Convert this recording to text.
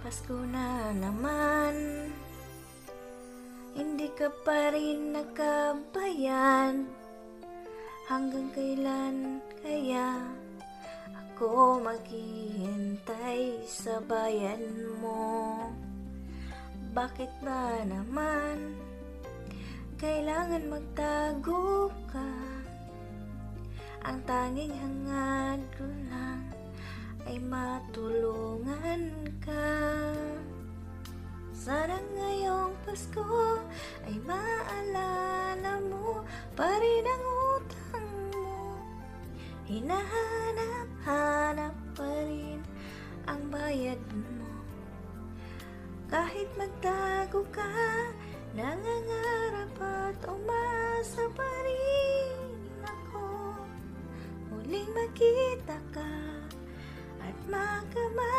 Pasko na naman, hindi ka pa rin nakabayad. Hanggang kailan kaya ako maghihintay sa bayan mo? Bakit ba naman kailangan magtago ka? Ang tanging hangad ko lang ay matulungan ka. Sana ngayong Pasko ay maalala mo pa rin ang utang mo. Hinahanap-hanap pa rin ang bayad mo. Kahit magtago ka, nangangarap at umasa pa rin ako. Muling makita ka at magkamay